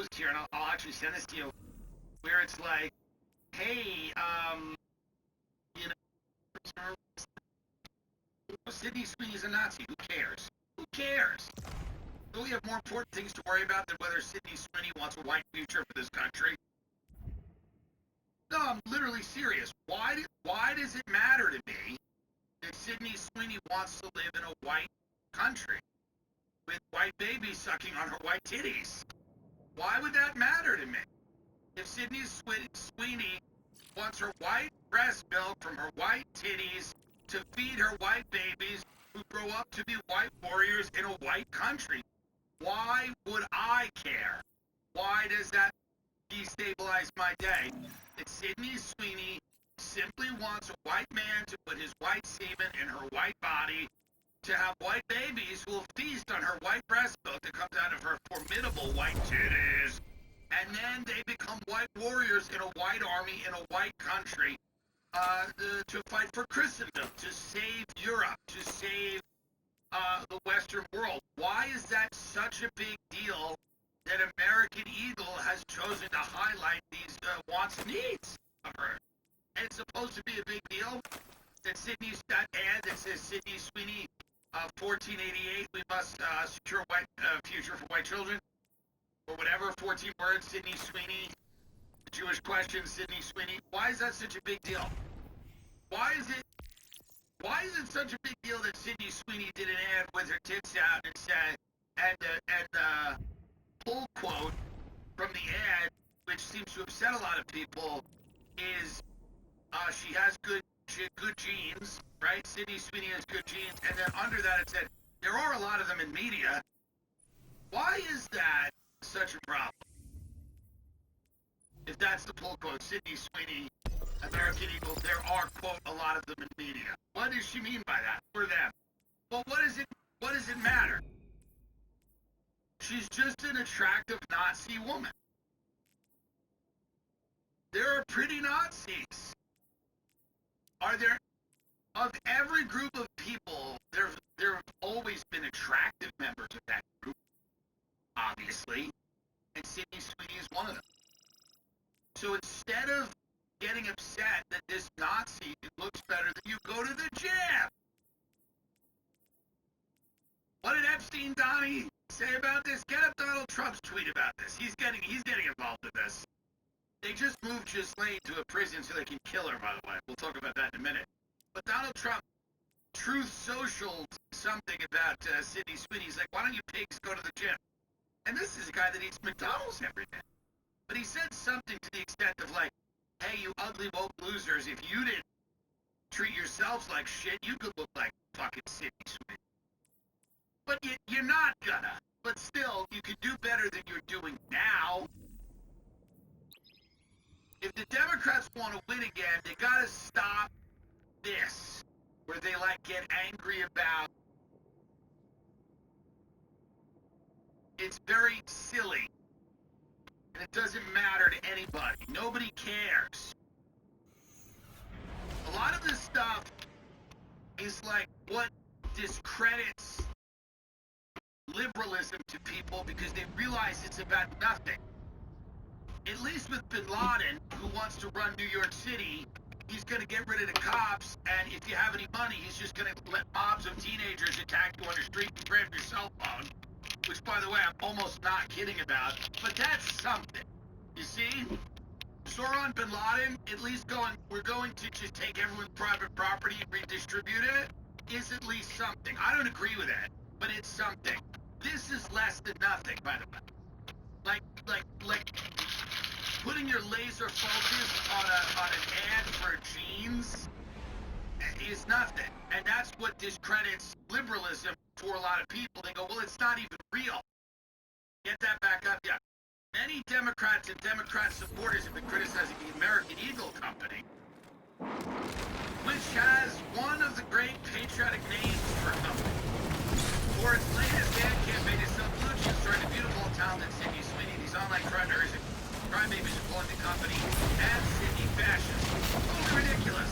post here, and I'll actually send this to you, where it's like, hey, you know, Sydney Sweeney's a Nazi. Who cares? Who cares? Do we have more important things to worry about than whether Sydney Sweeney wants a white future for this country? No, I'm literally serious. Why does it matter to me that Sydney Sweeney wants to live in a white country with white babies sucking on her white titties? Why would that matter to me? If Sydney Sweeney wants her white breast milk from her white titties to feed her white babies who grow up to be white warriors in a white country, why would I care? Why does that destabilize my day? That Sydney Sweeney simply wants a white man to put his white semen in her white body to have white babies who will feast on her white breast milk that comes out of her formidable white titties. And then they become white warriors in a white army in a white country to fight for Christendom, to save Europe, to save the Western world. Why is that such a big deal that American Eagle has chosen to highlight these wants and needs of her? And it's supposed to be a big deal that Sydney's that ad that says Sydney Sweeney, 1488, we must secure a white future for white children, or whatever, 14 words, Sydney Sweeney, Jewish question, Sydney Sweeney. Why is that such a big deal? Why is it such a big deal that Sydney Sweeney did an ad with her tits out and said, and pull quote from the ad, which seems to upset a lot of people, is she has good genes, right? Sydney Sweeney has good genes, and then under that it said, there are a lot of them in media. Why is that such a problem? If that's the pull quote, Sydney Sweeney, American Eagle, there are, quote, a lot of them in media. What does she mean by that? For them. Well, what does it matter? She's just an attractive Nazi woman. There are pretty Nazis. Are there, of every group of people, there have always been attractive members of that group, obviously, and Sydney Sweeney is one of them. So instead of getting upset that this Nazi looks better than you, go to the gym. What did Epstein Donnie say about this? Get up Donald Trump's tweet about this. He's getting involved in this. They just moved Ghislaine to a prison so they can kill her, by the way. We'll talk about that in a minute. But Donald Trump, Truth Social, something about Sydney Sweeney. He's like, why don't you pigs go to the gym? And this is a guy that eats McDonald's every day. But he said something to the extent of like, hey, you ugly woke losers, if you didn't treat yourselves like shit, you could look like fucking Sydney Sweeney. But you're not gonna. But still, you can do better than you're doing now. If the Democrats want to win again, they gotta stop this, where they like get angry about. It's very silly. And it doesn't matter to anybody. Nobody cares. A lot of this stuff is like what discredits liberalism to people because they realize it's about nothing. At least with Bin Laden, who wants to run New York City, he's going to get rid of the cops, and if you have any money, he's just going to let mobs of teenagers attack you on the street and grab your cell phone. Which, by the way, I'm almost not kidding about, but that's something. You see? Soron Bin Laden, at least we're going to just take everyone's private property and redistribute it, is at least something. I don't agree with that, but it's something. This is less than nothing, by the way. Like putting your laser focus on an ad for jeans is nothing. And that's what discredits liberalism for a lot of people. They go, well, it's not even real. Get that back up. Yeah. Many Democrats and Democrat supporters have been criticizing the American Eagle Company, which has one of the great patriotic names for a company. For its latest ad campaign to sell blue jeans during the beautiful and talented Sydney Sweeney, these online crybabies are calling the company as Sydney fashion. Totally ridiculous.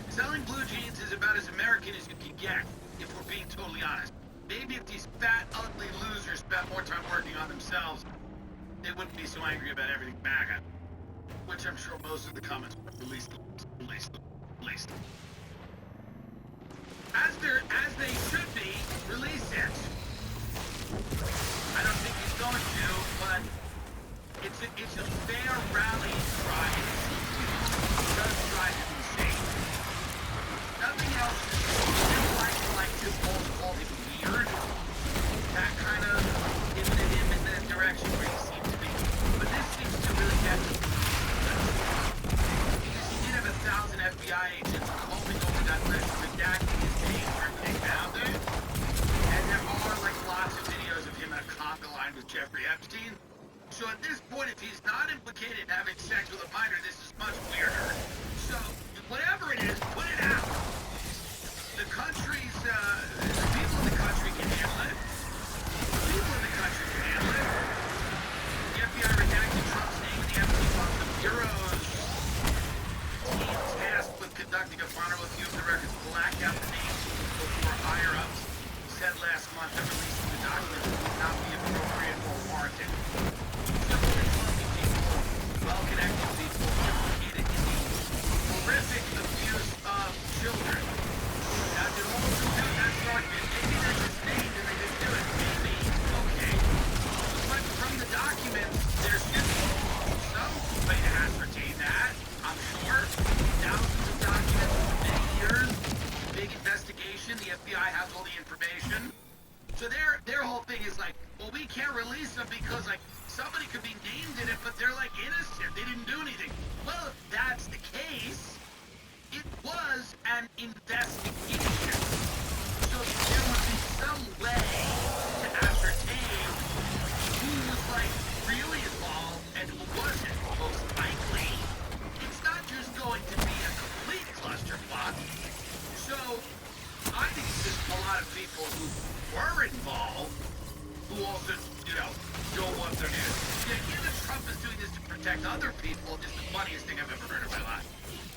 Selling blue jeans is about as American as you can get, if we're being totally honest. Maybe if these fat, ugly losers spent more time working on themselves, they wouldn't be so angry about everything MAGA. Which I'm sure most of the comments were released. As they should be, release it. I don't think he's going to, but it's a fair rallying cry. It does drive him insane. Nothing else is like his boss called him weird. That kind of pivoted him in the direction where he seemed to be. But this seems to really get him. Because he did have 1,000 FBI agents combing over that list, redacting his name where they found it. And there are like lots of videos of him in a conga line with Jeffrey Epstein. So at this point, if he's not implicated in having sex with a minor, this is much weirder. So whatever it is, put it out. The country's, the people in the country can handle it. The people in the country can handle it. The FBI redacted Trump's name in the Epstein file. The Bureau's team tasked with conducting a final review of the records blacked out the names before higher-ups said last month that releasing the documents would not be appropriate or warranted. Civil and wealthy people, well-connected people, implicated in the horrific abuse of children. Now, did all of them do it? That's right. Maybe they're just named and they didn't do it. Maybe. Okay. But from the documents, there should be some way to ascertain that. I'm sure. Thousands of documents for many years. Big investigation. The FBI has all the information. So their whole thing is like, well, we can't release them because like somebody could be named in it, but they're like innocent. They didn't do anything. Well, if that's the case, it was an investigation. So there would be some way to ascertain who was like really involved and who wasn't. Most likely, it's not just going to be a complete clusterfuck. So I think it's just a lot of people who were involved who also, don't want their news. The idea that Trump is doing this to protect other people is the funniest thing I've ever heard in my life.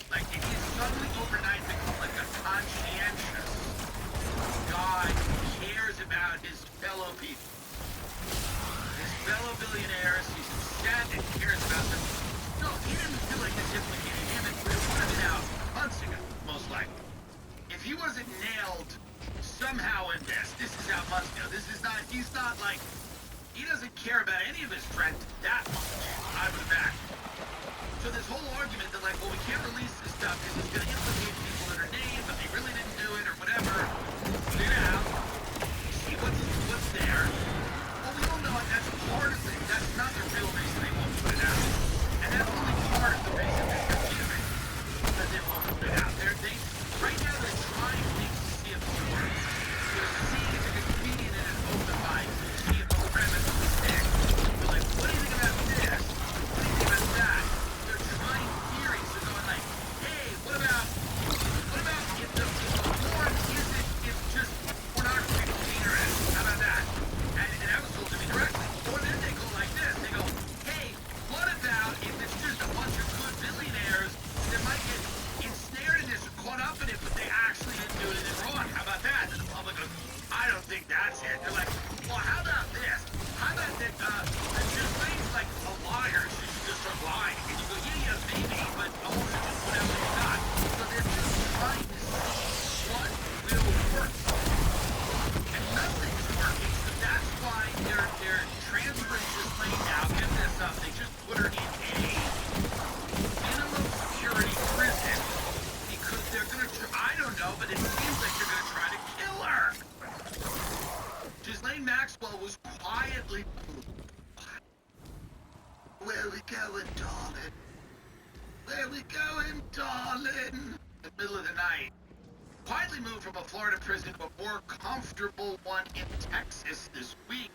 Like, it is suddenly overnight become like a conscientious guy who cares about his fellow people. His fellow billionaires, he's upset and cares about them. No, he didn't feel like this implicated him. It would have been out months ago, most likely. If he wasn't nailed somehow in this is out months ago. He's not like, he doesn't care about any of his friends that much, I would imagine. So this whole argument that like, well, we can't release this stuff because it's going to implicate people that are named, but they really didn't do it or whatever. Put it out. See what's there. Well, we all know it. That's part of it. That's not the real reason they won't put it out. And that's only part of the reason they're confusing. Because they won't put it out. Right now they're trying things to see if it works. They're seeing if a comedian in an open mic, see if a premise will stick. They're like, what do you think about this? What do you think about that? They're trying theories. They're going like, hey, what about if the porn isn't, it's just pornography with penis? How about that? And that was told to me directly. Or then they go like this. They go, hey, what about if it's just a bunch of good billionaires that might get ensnared in this or caught up in it, but they actually didn't do anything wrong? How about that? And the public goes, I don't think that's it. They're like, well, how about this? How about that, Ghislaine's like a liar. She should just start lying. And you go, yeah, maybe, but also just whatever you got. So they're just trying to see what will work. And nothing's working, so that's why they're transferring Ghislaine now. Get this up. They just put her in a minimum security prison because they're going to, I don't know, but it seems like they're going to try to kill her. Ghislaine Maxwell was quietly moved. Where we going, darling? Where we going, darling? In the middle of the night. Quietly moved from a Florida prison to a more comfortable one in Texas this week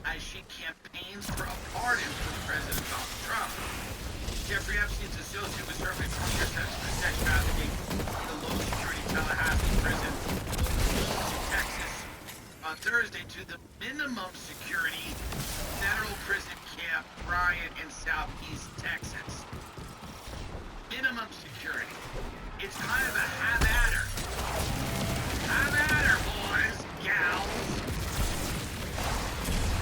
as she campaigns for a pardon from President Donald Trump. Jeffrey Epstein's associate was serving 20 years sentence for sex trafficking in the low-security Tallahassee prison in Texas on Thursday to the minimum security federal prison camp Bryant in southeast Texas. Minimum security. It's kind of a have at her. Have at her, boys, gals.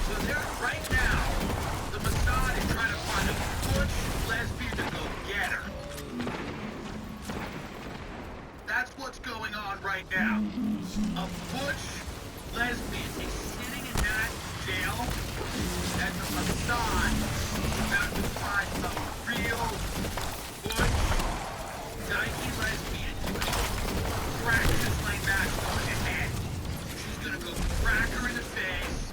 So they're right now, the Mossad Mossad is about to find a real butch, dykey lesbian doing practice like Maxwell in the head. She's gonna go crack her in the face.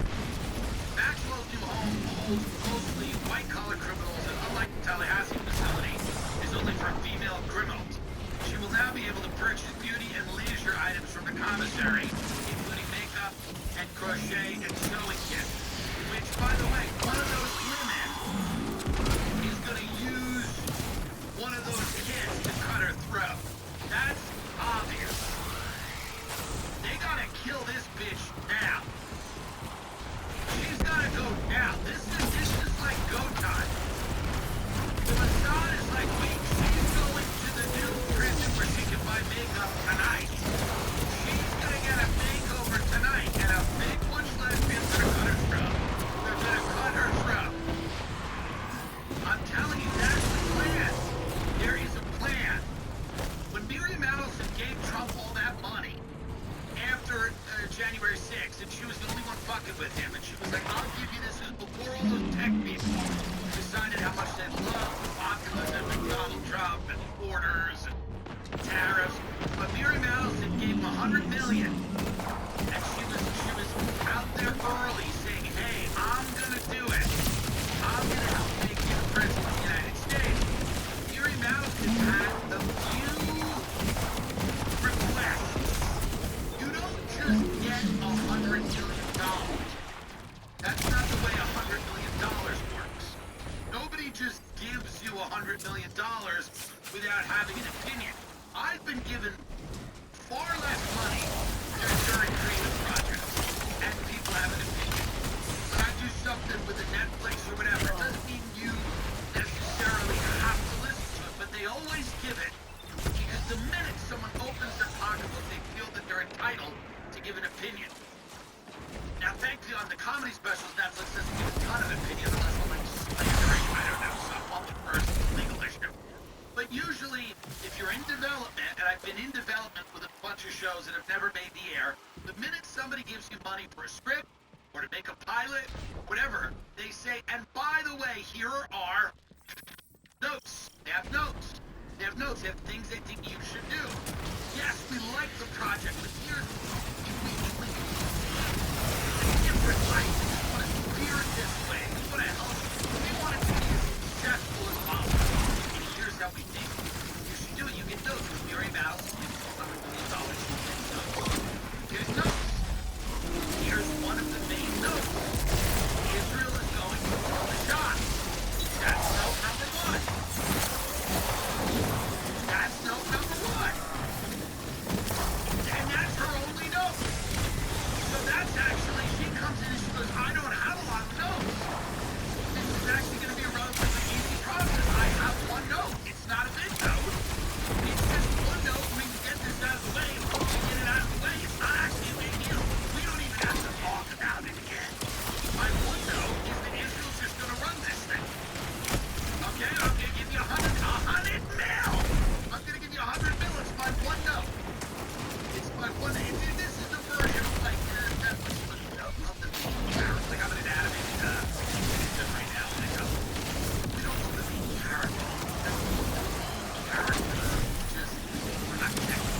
Maxwell's new home holds mostly white-collar criminals, and unlike the Tallahassee facility, is only for female criminals. She will now be able to purchase beauty and leisure items from the commissary, including makeup and crochet and sewing kits. Which, by the way, one of those women is gonna use one of those kits to cut her throat. That's obvious. They gotta kill this bitch now. She's gotta go now. This is like go time. The Mossad is like, wait, she's going to the new prison where she can buy makeup tonight. She's gonna get a makeover tonight, and a big butch lesbian's gonna cut her throat. They're gonna cut her throat. I'm telling you, that's the plan. There is a plan. When Miriam Allison gave Trump all that money after January 6th, and she was the only one fucking with him, and she was like, I'll give you this, before all those tech people decided how much they loved the populace and Donald Trump and borders and tariffs. But Miriam Allison gave him $100 million, and she was out there early saying, hey, I'm gonna do it. I'm gonna help make you the president of the United States. Miriam Allison had a few requests. You don't just get $100 million. That's not the way $100 million works. Nobody just gives you $100 million without having an opinion. I've been given far less money during creative projects, and people have an opinion. When I do something with a Netflix or whatever, it doesn't mean you necessarily have to listen to it, but they always give it, because the minute someone opens their pocketbook, they feel that they're entitled to give an opinion. Now, thankfully, on the comedy specials, Netflix doesn't give a ton of opinion unless someone slandering, I don't know, some public person, legal issue. But usually, if you're in development, and I've been in development with a bunch of shows that have never made the air, the minute somebody gives you money for a script, or to make a pilot, whatever, they say, and by the way, here are notes. They have notes. They have notes. They have things they think you should do. Yes, we like the project, but here's different life. We just want to steer it this way. We want to help. We want it to be as successful as possible. And here's how we think you should do it. You get notes. With Miriam Allison, you get $100 million. You get notes. Here's one of the main notes. Israel is going to throw a shot. That's note number one. That's note number one. And that's her only note. So that's actually, she comes in and she goes, I don't have a lot of notes. This is actually going to be a relatively easy process. I have one note. It's not a big note. It's just one note. We can get this out of the way. Once we get it out of the way, it's not actually a big deal. We don't even have to talk about it again. My one note is that Israel's just going to run this thing. Okay, I'm going to give you $100 mil. I'm going to give you $100 mil. It's my one note. It's my one. This is the version of like Netflix of the character. Like I'm an animated just right now, and I go, we don't know the main character. That's the character. Just we're not connected.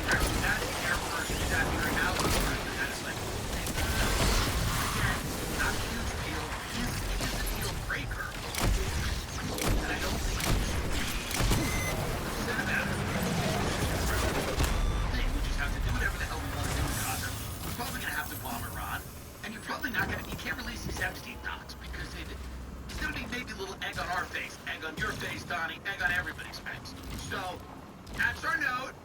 Actually, that's their version. That's your analysis version. That's like again, not a huge deal. It is a deal breaker, and I don't think you should be upset about it. We just have to do whatever the hell we want to do in Gaza. We're probably going to have to bomb Iran, and you're probably not going to, you can't release these Epstein docs, because it's going to be maybe a little egg on our face, egg on your face, Donnie, egg on everybody's face. So, that's our note.